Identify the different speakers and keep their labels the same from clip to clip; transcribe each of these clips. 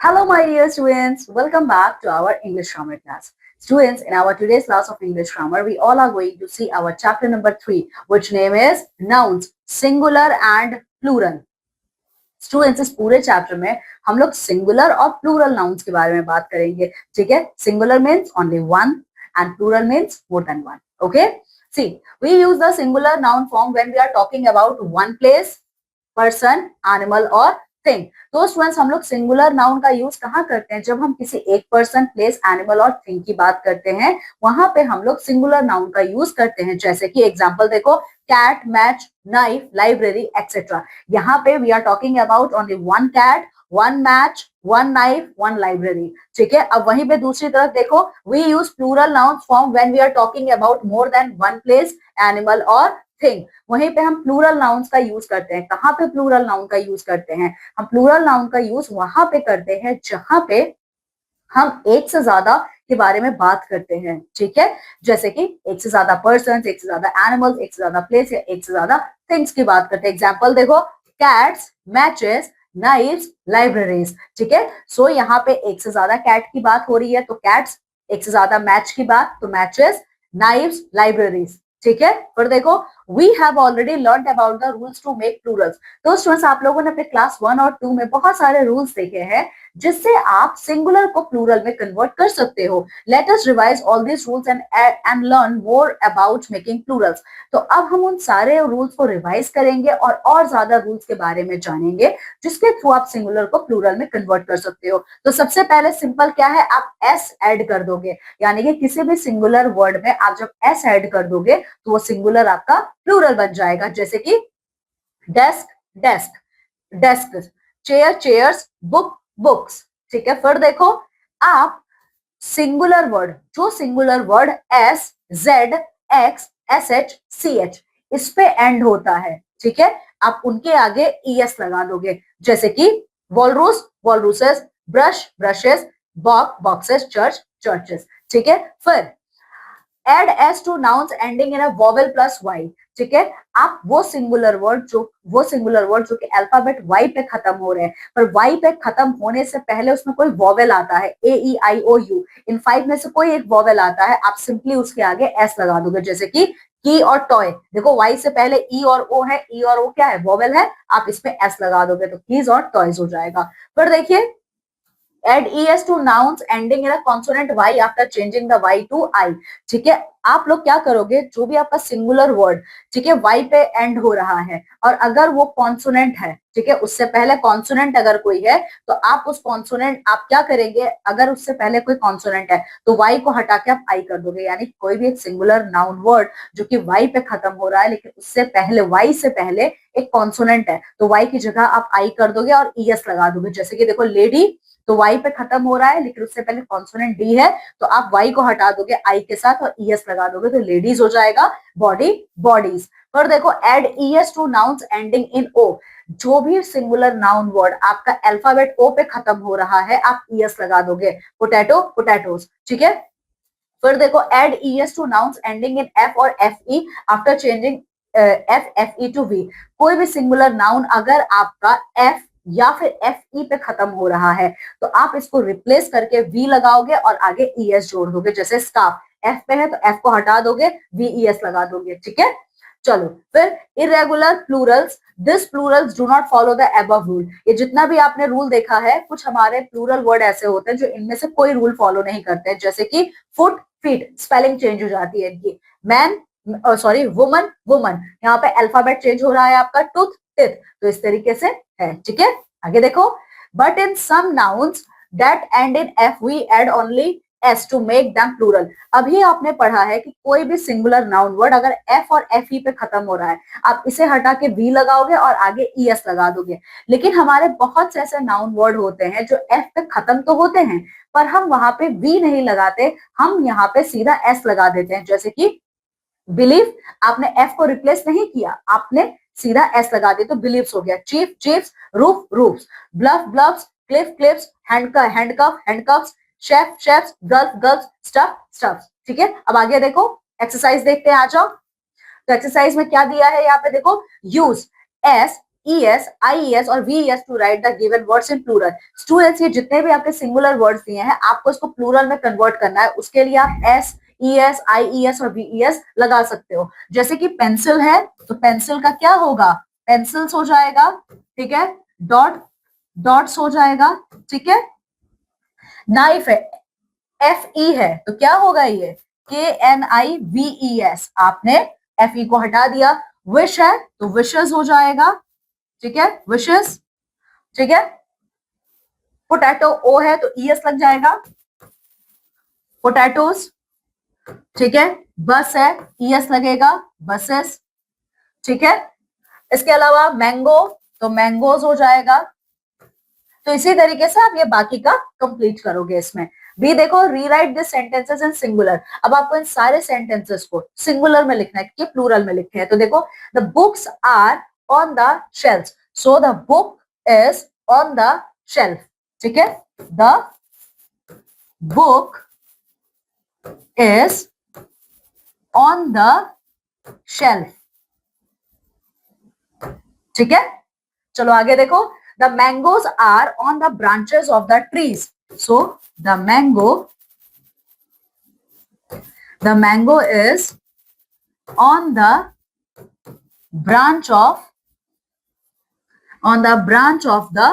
Speaker 1: Hello, my dear students. Welcome back to our English grammar class. Students, in our today's class of English grammar, we all are going to see our chapter number 3, which name is Nouns, Singular and Plural. Students इस पूरे chapter में हम लोग singular और plural nouns के बारे में बात करेंगे. ठीक है. Singular means only one and plural means more than one. Okay. See, we use the singular noun form when we are talking about one place, person, animal or thing. तो students हम लोग सिंगुलर नाउन का use कहाँ करते हैं? जब हम किसी एक पर्सन, प्लेस, एनिमल और थिंग की बात करते हैं, वहां पे हम लोग सिंगुलर नाउन का यूज करते हैं. जैसे कि एग्जांपल देखो, cat, match, knife, library etcetera. यहाँ पे we are talking about only one cat, one match, one knife, one library. ठीक है. अब वहीं पे दूसरी तरफ देखो, we use plural noun form when we are talking about more than one place, animal और थिंग. वहीं पे हम प्लूरल नाउन्स का यूज करते हैं. कहाँ पे प्लूरल नाउन का यूज करते हैं? हम प्लूरल नाउन का यूज वहां पे करते हैं जहां पे हम एक से ज्यादा के बारे में बात करते हैं. ठीक है. जैसे कि एक से ज्यादा पर्सन, एक से ज्यादा एनिमल्स, एक से ज्यादा प्लेस या एक से ज्यादा थिंग्स की बात करते हैं. एग्जाम्पल देखो, कैट्स, मैचेस, नाइफ्स, लाइब्रेरीज. ठीक है. सो यहाँ पे एक से ज्यादा कैट की बात हो रही है तो कैट्स, एक से ज्यादा मैच की बात तो मैचेस, नाइफ्स, लाइब्रेरीज. ठीक है. पर देखो, we have already learn about the rules to make plurals. तो स्टूडेंट्स आप लोगों ने अपने क्लास 1 और 2 में बहुत सारे रूल्स देखे हैं जिससे आप सिंगुलर को प्लूरल में कन्वर्ट कर सकते हो. Let us revise all this rules and learn more about making Plurals. तो अब हम उन सारे रूल्स को रिवाइज करेंगे और ज्यादा रूल्स के बारे में जानेंगे जिसके थ्रू आप सिंगुलर को प्लूरल में कन्वर्ट कर सकते हो. तो सबसे पहले सिंपल क्या है, आप एस ऐड कर दोगे. यानी कि किसी भी सिंगुलर वर्ड में आप जब एस ऐड कर दोगे तो वो सिंगुलर आपका प्लूरल बन जाएगा. जैसे कि desk, desk, desk, chair, chairs, book, books. ठीक है. फिर देखो, आप सिंगुलर वर्ड, जो singular word S, Z, X, S H, C H इस पे एंड होता है. ठीक है. आप उनके आगे ईएस लगा दोगे. जैसे कि walrus, walruses, brush, brushes, box, boxes, church, churches. ठीक है. फिर add S to nouns ending in a vowel plus Y. ठीक है. आप वो सिंगुलर वर्ड जो कि अल्फाबेट वाई पे खत्म हो रहे हैं, पर वाई पे खत्म होने से पहले उसमें कोई वोवेल आता है, ए ई आई ओ यू, इन 5 में से कोई एक वोवेल आता है, आप सिंपली उसके आगे एस लगा दोगे. जैसे कि की और टॉय. देखो, वाई से पहले ई और ओ है, ई और ओ क्या है, वोवेल है, आप इसमें एस लगा दोगे तो कीज और टॉयज हो जाएगा. फिर देखिए, add es to nouns ending in a consonant y after changing the y to I. ठीक है. आप लोग क्या करोगे, जो भी आपका सिंगुलर वर्ड, ठीक है, y पे एंड हो रहा है और अगर वो कॉन्सोनेंट है, ठीक है, उससे पहले कॉन्सोनेंट अगर कोई है तो आप उस कॉन्सोनेंट, आप क्या करेंगे, अगर उससे पहले कोई कॉन्सोनेंट है तो y को हटा के आप I कर दोगे. यानी कोई भी एक सिंगुलर नाउन वर्ड जो कि y पे खत्म हो रहा है लेकिन उससे पहले, y से पहले एक कॉन्सोनेंट है तो y की जगह आप I कर दोगे और es लगा दोगे. जैसे कि देखो, लेडी तो y पे खत्म हो रहा है लेकिन उससे पहले कॉन्सोनेंट डी है तो आप y को हटा दोगे आई के साथ और ईएस लगा दोगे तो लेडीज हो जाएगा. Body, bodies. पर देखो, add ES to nouns ending in O. जो भी सिंगुलर नाउन वर्ड आपका अल्फाबेट ओ पे खत्म हो रहा है आप ईएस लगा दोगे. Potato, potatoes. ठीक है. फिर देखो, add ES to nouns ending in F और F E after changing F F E to V. कोई भी सिंगुलर नाउन अगर आपका एफ या फिर एफ ई पे खत्म हो रहा है तो आप इसको रिप्लेस करके वी लगाओगे और आगे ईएस जोड़ दोगे. जैसे स्कार्फ, एफ पे है तो एफ को हटा दोगे, वी ईएस लगा दोगे. ठीक है. चलो, फिर irregular Plurals. This Plurals do not follow the above rule. ये जितना भी आपने रूल देखा है, कुछ हमारे प्लूरल वर्ड ऐसे होते हैं जो इनमें से कोई रूल फॉलो नहीं करते हैं. जैसे कि फुट, फीट, स्पेलिंग चेंज हो जाती है इनकी. मैन, सॉरी, वुमन, वुमन, यहाँ पे अल्फाबेट चेंज हो रहा है आपका. Tooth, teeth. तो इस तरीके से है. ठीक है. आगे देखो, but in some nouns that end in F we add only S to make them plural. अभी आपने पढ़ा है कि कोई भी सिंगुलर नाउन वर्ड अगर एफ और एफ ई पे खत्म हो रहा है आप इसे हटा के वी लगाओगे और आगे ई एस लगा दोगे. लेकिन हमारे बहुत से ऐसे नाउन वर्ड होते हैं जो एफ पे खत्म तो होते हैं पर हम वहां पे वी नहीं लगाते, हम यहाँ पे सीधा एस लगा देते हैं. जैसे कि बिलीव, आपने एफ को रिप्लेस नहीं किया, आपने सीधा एस लगा दिया तो बिलीव्स हो गया. Chief, chiefs, roof, roofs, bluff, bluffs, cliff, cliffs, handcuff, handcuff, handcuffs, chef, chefs, gulf, gulfs, stuff, stuffs. ठीक है. अब आगे देखो, एक्सरसाइज देखते हैं. आ जाओ. तो एक्सरसाइज में क्या दिया है यहाँ पे देखो, यूज एस ES, IES और VES to write the given words in plural. Students, ये जितने भी आपके सिंगुलर वर्ड्स दिए हैं आपको इसको प्लूरल में कन्वर्ट करना है. उसके लिए आप S, ES, IES और VES लगा सकते हो. जैसे कि पेंसिल है तो पेंसिल का क्या होगा, पेंसिल्स हो जाएगा, ठीक है. डॉट, डॉट्स हो जाएगा, ठीक है. नाइफ है, FE है तो क्या होगा ये, KNIVES. आपने FE को हटा दिया. विश है तो विशेस हो जाएगा, ठीक है, विशेस, ठीक है. पोटैटो O है तो ES लग जाएगा, पोटैटोस, ठीक है. बस है, ES लगेगा, बसेस, ठीक है. इसके अलावा मैंगो तो मैंगोज हो जाएगा. तो इसी तरीके से आप ये बाकी का कंप्लीट करोगे. इसमें भी देखो, rewrite this sentences in singular. अब आपको इन सारे सेंटेंसेस को सिंगुलर में लिखना है कि प्लूरल में लिखने हैं. तो देखो, the books are on the shelf, so the book is on the shelf, ठीक है. The book is on the shelf, ठीक है. चलो आगे देखो, the mangoes are on the branches of the trees, so the mango is on the branch of the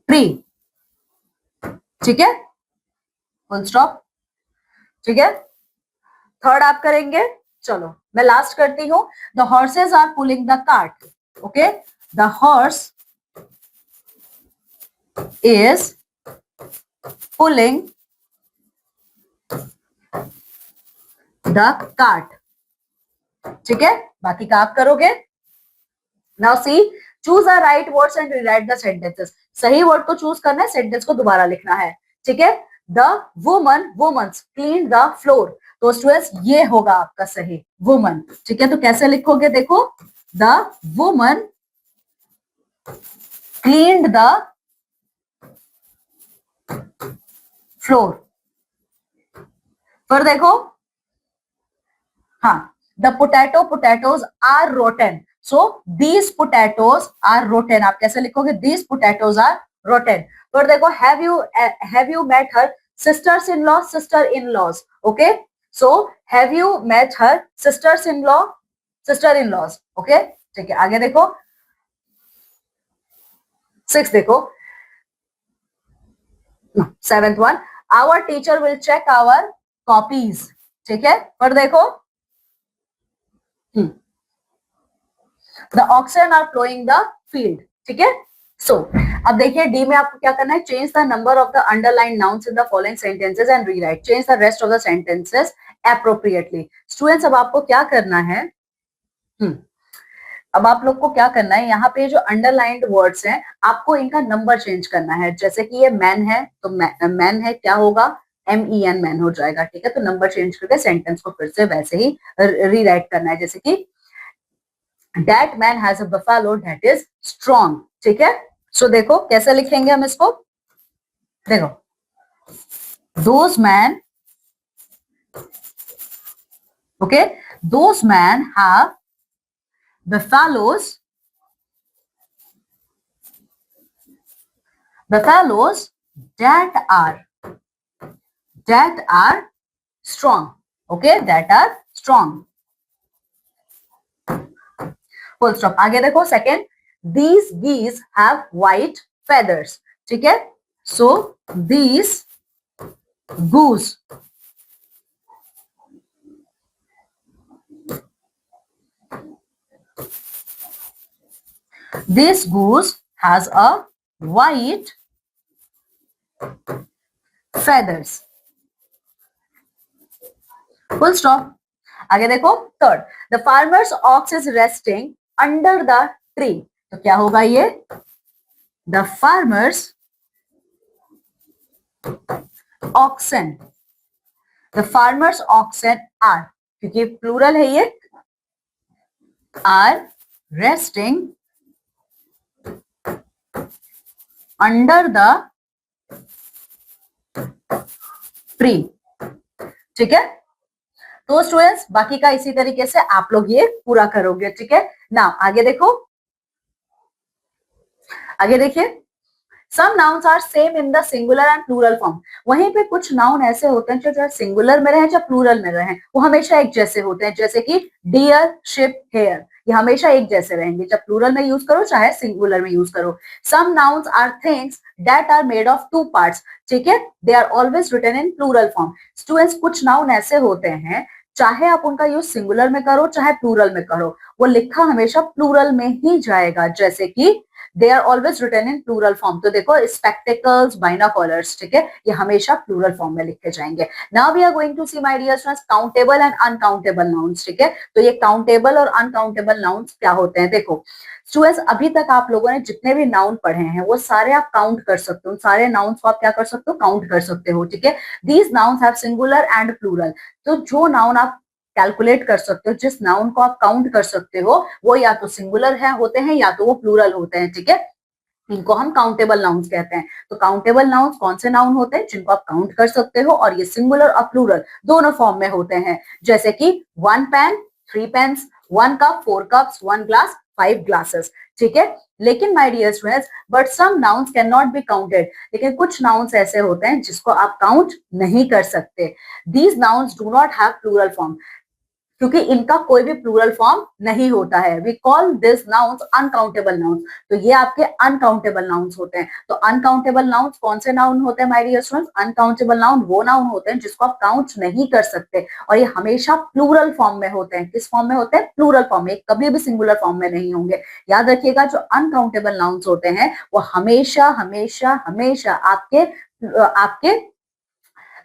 Speaker 1: tree, ठीक है. Full stop, ठीक है. थर्ड आप करेंगे. चलो मैं लास्ट करती हूं. The horses are pulling the cart, okay. The horse is pulling the cart, ठीक है. बाकी का आप करोगे. Now see, choose the right words and rewrite the sentences. सही वर्ड को चूज करना है, सेंटेंस को दोबारा लिखना है, ठीक है. The woman's clean the floor, तो स्टूडेंट्स ये होगा आपका सही, वुमन, ठीक है. तो कैसे लिखोगे, देखो, the woman cleaned the floor. फिर देखो, हाँ, the potatoes are rotten, so these potatoes are rotten. आप कैसे लिखोगे, दीज पोटैटोज आर रोटन. फिर देखो, have you met her sisters in laws, okay. So have you met her sister in laws, okay, ठीक है. आगे देखो, 6 देखो, 7th one, our teacher will check our copies, ठीक है. पर देखो, the oxen are ploughing the field, ठीक है. सो अब देखिए, डी में आपको क्या करना है, change the number of the underline nouns in the following sentences and rewrite, change the rest of the sentences appropriately. Students, अब आपको क्या करना है, अब आप लोग को क्या करना है, यहाँ पे जो अंडरलाइंड वर्ड्स हैं आपको इनका नंबर चेंज करना है. जैसे कि ये मैन है तो मैन है, क्या होगा, MEN, मैन हो जाएगा, ठीक है. तो नंबर चेंज करके सेंटेंस को फिर से वैसे ही रीराइट करना है. जैसे कि that man has a buffalo that is strong, ठीक है. सो देखो कैसे लिखेंगे हम इसको, देखो, those man, okay, those man have buffaloes that are strong, okay, that are strong, full stop. आगे देखो, second, these geese have white feathers, ठीक है. so these goose this goose has a white feathers, full stop. आगे देखो, third, the farmer's ox is resting under the tree, तो क्या होगा ये, द फार्मर्स ऑक्सन, आर, क्योंकि प्लूरल है ये, are resting under the tree, ठीक है. तो स्टूडेंट्स, बाकी का इसी तरीके से आप लोग ये पूरा करोगे, ठीक है ना. आगे देखो, आगे देखिए, some nouns are same in the singular and plural form. वहीं पे कुछ नाउन ऐसे होते हैं जो चाहे सिंगुलर में रहे चाहे प्लूरल में रहे, वो हमेशा एक जैसे होते हैं, जैसे कि डियर, शिप, हेयर, ये हमेशा एक जैसे रहेंगे, जब प्लूरल में यूज करो चाहे सिंगुलर में यूज करो। Some nouns are things that are made of two parts, ठीक है, they are always written in plural form. Students, कुछ नाउन ऐसे होते हैं चाहे आप उनका यूज सिंगुलर में करो चाहे प्लूरल में करो, वो लिखा हमेशा प्लूरल में ही जाएगा, जैसे कि they are always written in plural form. तो देखो, स्पेक्टिकल्स, बाइनोकुलर्स, ठीक है, ये हमेशा प्लूरल फॉर्म में लिखे जाएंगे। Now we are going to see my dear students countable and uncountable nouns, ठीक है। तो ये काउंटेबल और अनकाउंटेबल नाउन्स क्या होते हैं, देखो स्टूडेंट्स, अभी तक आप लोगों ने जितने भी नाउन पढ़े हैं वो सारे आप काउंट कर सकते हो, सारे नाउन्स को आप क्या कर सकते हो, काउंट कर सकते हो, ठीक है। These nouns have singular and plural. तो जो नाउन आप कैलकुलेट कर सकते हो, जिस नाउन को आप काउंट कर सकते हो, वो या तो सिंगुलर है होते हैं या तो वो प्लूरल होते हैं, ठीक है। इनको हम काउंटेबल नाउन्स कहते हैं। तो काउंटेबल नाउन्स कौन से नाउन होते हैं जिनको आप काउंट कर सकते हो, और ये सिंगुलर और प्लूरल दोनों फॉर्म में होते हैं, जैसे कि 1 pen, 3 pens, 1 cup, 4 cups, 1 glass, 5 glasses, ठीक है। लेकिन my dear students, but some nouns can not be counted. लेकिन कुछ नाउन्स ऐसे होते हैं जिसको आप काउंट नहीं कर सकते। These nouns do not have plural form, क्योंकि इनका कोई भी प्लूरल फॉर्म नहीं होता है। We call this nouns uncountable nouns. तो ये आपके अनकाउंटेबल नाउन्स होते हैं। तो अनकाउंटेबल नाउन्स कौन से नाउन होते हैं my dear students, uncountable noun वो नाउन होते हैं जिसको आप काउंट नहीं कर सकते, और ये हमेशा प्लूरल फॉर्म में होते हैं। किस फॉर्म में होते हैं, प्लूरल फॉर्म में, कभी भी सिंगुलर फॉर्म में नहीं होंगे। याद रखिएगा, जो अनकाउंटेबल नाउन्स होते हैं वो हमेशा हमेशा हमेशा आपके आपके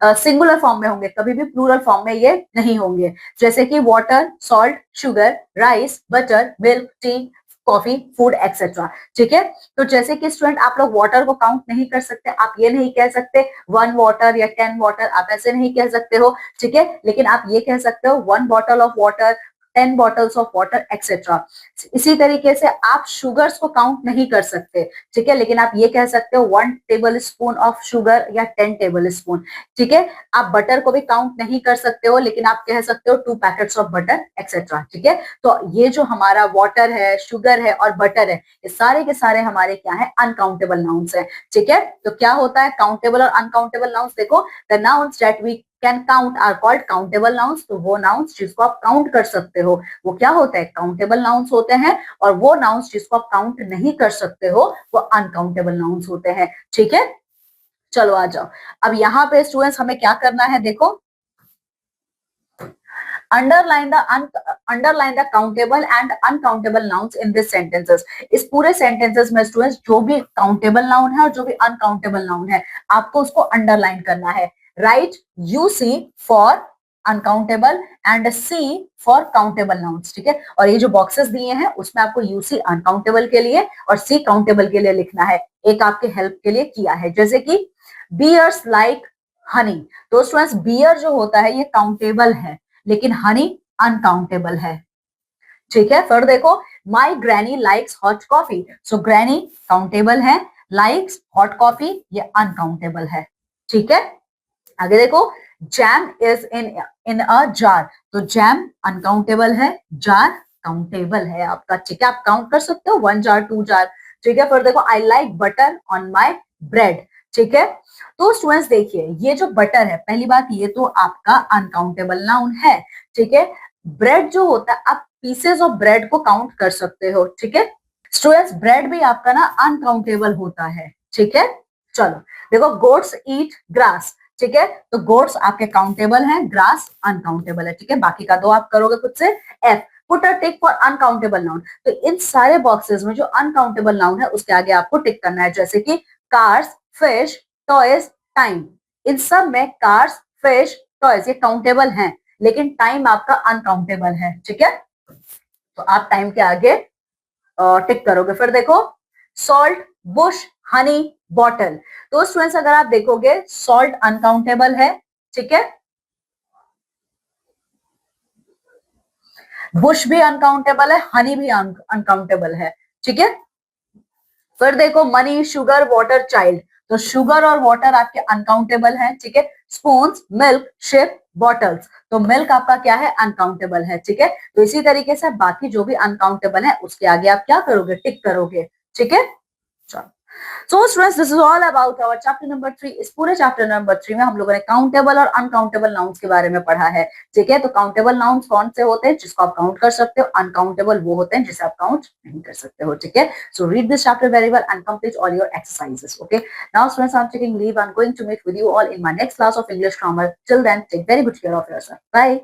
Speaker 1: सिंगुलर फॉर्म में होंगे, कभी भी प्लूरल फॉर्म में ये नहीं होंगे, जैसे कि water, salt, sugar, rice, butter, milk, T, coffee, food etcetera, ठीक है। तो जैसे कि स्टूडेंट आप लोग वाटर को काउंट नहीं कर सकते, आप ये नहीं कह सकते 1 वाटर या 10 वाटर, आप ऐसे नहीं कह सकते हो, ठीक है। लेकिन आप ये कह सकते हो 1 bottle of water, 10 bottles of water etcetera. इसी तरीके से आप शुगर्स को काउंट नहीं कर सकते, ठीक है, लेकिन आप ये कह सकते हो 1 टेबल स्पून ऑफ शुगर या 10 टेबल स्पून, ठीक है। आप बटर को भी काउंट नहीं कर सकते हो, लेकिन आप कह सकते हो 2 पैकेट्स ऑफ बटर एक्सेट्रा, ठीक है। तो ये जो हमारा वाटर है, शुगर है और बटर है, ये सारे के सारे हमारे क्या है, अनकाउंटेबल नाउन्स है, ठीक है। तो क्या होता है काउंटेबल और अनकाउंटेबल नाउन्स, देखो, the nouns that we can count are called countable nouns. तो वो नाउन्स जिसको आप काउंट कर सकते हो वो क्या होता है, काउंटेबल नाउन्स होते हैं, और वो नाउन्स जिसको आप काउंट नहीं कर सकते हो वो अनकाउंटेबल नाउन्स होते हैं, ठीक है। चलो आ जाओ, अब यहाँ पे स्टूडेंट्स हमें क्या करना है, देखो, underline the countable and uncountable nouns in this sentences. इस पूरे सेंटेंसेस में स्टूडेंट्स जो भी काउंटेबल नाउन है और जो भी अनकाउंटेबल नाउन है आपको उसको अंडरलाइन करना है। Write UC for uncountable and C for countable nouns, ठीक है। और ये जो बॉक्सेस दिए हैं उसमें आपको यूसी अनकाउंटेबल के लिए और सी काउंटेबल के लिए लिखना है। एक आपके हेल्प के लिए किया है, जैसे कि बियर्स लाइक हनी। तो स्टूडेंट्स बियर जो होता है ये काउंटेबल है, लेकिन हनी अनकाउंटेबल है, ठीक है। फिर देखो, माई ग्रैनी लाइक्स हॉट कॉफी। सो ग्रैनी काउंटेबल है, लाइक्स हॉट कॉफी ये अनकाउंटेबल है, ठीक है। आगे देखो, jam is in a jar. तो जैम अनकाउंटेबल है, जार काउंटेबल है आपका, ठीक है। आप काउंट कर सकते हो 1 जार, 2 जार, ठीक है। फिर देखो, I like butter on my bread, ठीक है। तो स्टूडेंट्स देखिए, ये जो बटर है, पहली बात ये तो आपका अनकाउंटेबल नाउन है, ठीक है। ब्रेड जो होता है, आप पीसेस ऑफ ब्रेड को काउंट कर सकते हो, ठीक है। स्टूडेंट्स ब्रेड भी आपका ना अनकाउंटेबल होता है, ठीक है। चलो देखो, गोट्स ईट ग्रास, ठीक है। तो गोट्स आपके काउंटेबल हैं, ग्रास अनकाउंटेबल है, ठीक है। बाकी का दो आप करोगे खुद से। F, put a tick for uncountable noun. तो इन सारे बॉक्सेस में जो अनकाउंटेबल नाउन है उसके आगे आपको टिक करना है, जैसे कि कार्स, फिश, टॉयज, टाइम। इन सब में कार्स, फिश, टॉयज ये काउंटेबल हैं, लेकिन टाइम आपका अनकाउंटेबल है, ठीक है। तो आप टाइम के आगे टिक करोगे। फिर देखो, सॉल्ट, बुश, हनी, बॉटल। तो स्टूडेंट्स अगर आप देखोगे, सॉल्ट अनकाउंटेबल है, ठीक है। बुश भी अनकाउंटेबल है, हनी भी अनकाउंटेबल है, ठीक है। फिर देखो, मनी, शुगर, वाटर, चाइल्ड। तो शुगर और वाटर आपके अनकाउंटेबल है, ठीक है। Spoons, milk, ship, bottles. तो मिल्क आपका क्या है, अनकाउंटेबल है, ठीक है। तो इसी तरीके से बाकी जो भी अनकाउंटेबल है उसके आगे आप क्या करोगे, टिक करोगे, ठीक है। चलो, so students this is all about our chapter number 3। इस पूरे चैप्टर नंबर 3 में हम लोगों ने काउंटेबल और अनकाउंटेबल नाउन्स के बारे में पढ़ा है। ठीक है, तो काउंटेबल नाउन्स कौन से होते हैं जिसको आप काउंट कर सकते हो, अनकाउंटेबल वो होते हैं जिसे आप काउंट नहीं कर सकते हो। ठीक है, so read this chapter very well and complete all your exercises. Okay, now students I am taking leave, I am going to meet with you all in my next class of English grammar. Till then take very good care of yourself. Bye.